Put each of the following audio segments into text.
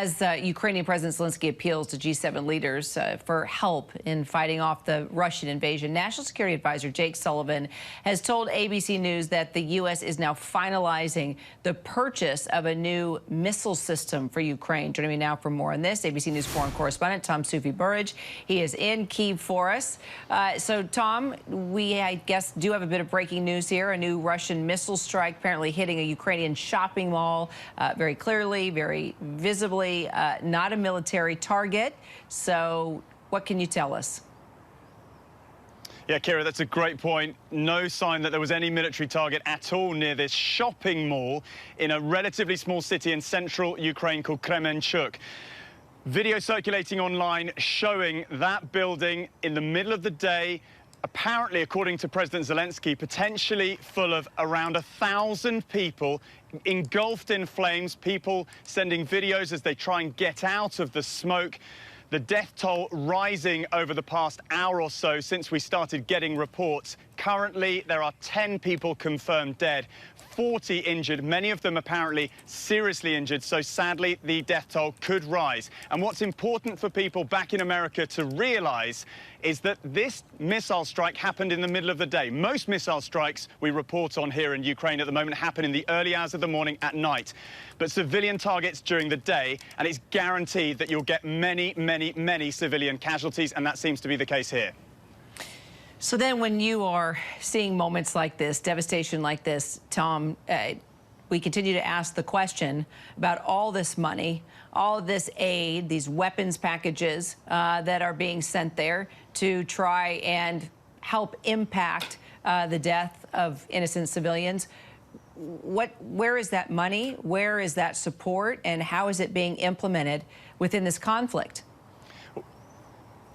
As Ukrainian President Zelensky appeals to G7 leaders for help in fighting off the Russian invasion, National Security Advisor Jake Sullivan has told ABC News that the U.S. is now finalizing the purchase of a new missile system for Ukraine. Joining me now for more on this, ABC News foreign correspondent Tom Soufi Burridge. He is in Kyiv for us. So, Tom, we, I guess, do have a bit of breaking news here. A new Russian missile strike apparently hitting a Ukrainian shopping mall very clearly, very visibly, not a military target. So what can you tell us? Yeah, Kira, that's a great point. No sign that there was any military target at all near this shopping mall in a relatively small city in central Ukraine called Kremenchuk. Video circulating online showing that building in the middle of the day, apparently, according to President Zelensky, potentially full of around 1,000 people engulfed in flames, people sending videos as they try and get out of the smoke. The death toll rising over the past hour or so since we started getting reports. Currently, there are 10 people confirmed dead, 40 injured, many of them apparently seriously injured, so sadly the death toll could rise. And what's important for people back in America to realize is that this missile strike happened in the middle of the day. Most missile strikes we report on here in Ukraine at the moment happen in the early hours of the morning at night. But civilian targets during the day, and it's guaranteed that you'll get many, many, many civilian casualties, and that seems to be the case here. So then when you are seeing moments like this, devastation like this, Tom, we continue to ask the question about all this money, all of this aid, these weapons packages that are being sent there to try and help impact the death of innocent civilians. Where is that money? Where is that support? And how is it being implemented within this conflict?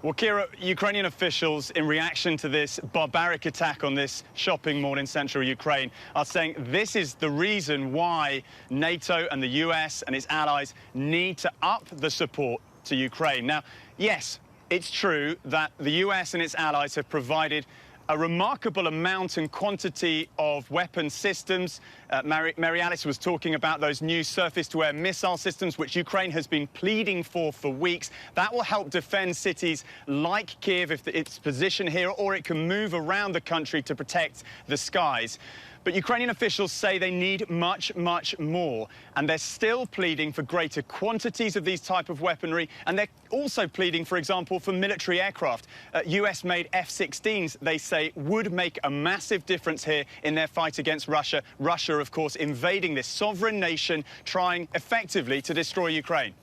Well, Kira, Ukrainian officials, in reaction to this barbaric attack on this shopping mall in central Ukraine, are saying this is the reason why NATO and the US and its allies need to up the support to Ukraine. Now, yes, it's true that the US and its allies have provided a remarkable amount and quantity of weapon systems. Mary Alice was talking about those new surface-to-air missile systems, which Ukraine has been pleading for weeks. That will help defend cities like Kyiv if its position here, or it can move around the country to protect the skies. But Ukrainian officials say they need much, much more. And they're still pleading for greater quantities of these type of weaponry. And they're also pleading, for example, for military aircraft. US-made F-16s, they say, would make a massive difference here in their fight against Russia. Russia, of course, invading this sovereign nation, trying effectively to destroy Ukraine.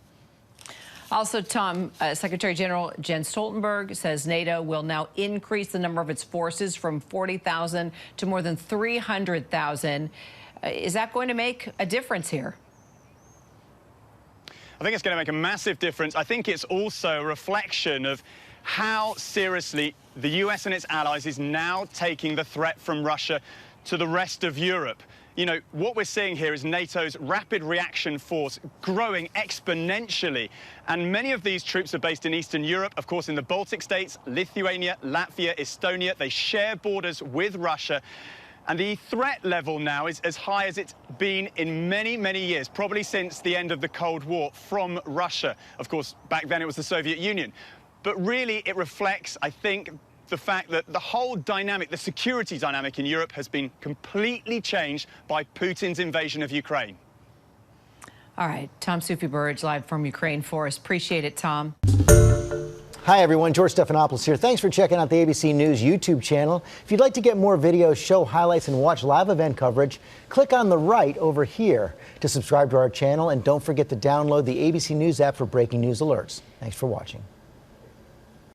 Also, Tom, Secretary General Jens Stoltenberg says NATO will now increase the number of its forces from 40,000 to more than 300,000. Is that going to make a difference here? I think it's going to make a massive difference. I think it's also a reflection of how seriously the US and its allies is now taking the threat from Russia to the rest of Europe. You know, what we're seeing here is NATO's rapid reaction force growing exponentially. And many of these troops are based in Eastern Europe, of course, in the Baltic states, Lithuania, Latvia, Estonia. They share borders with Russia. And the threat level now is as high as it's been in many, many years, probably since the end of the Cold War, from Russia. Of course, back then it was the Soviet Union. But really, it reflects, I think, the fact that the whole dynamic, the security dynamic in Europe has been completely changed by Putin's invasion of Ukraine. All right, Tom Soufi Burridge live from Ukraine for us. Appreciate it, Tom. Hi, everyone. George Stephanopoulos here. Thanks for checking out the ABC News YouTube channel. If you'd like to get more videos, show highlights, and watch live event coverage, click on the right over here to subscribe to our channel. And don't forget to download the ABC News app for breaking news alerts. Thanks for watching.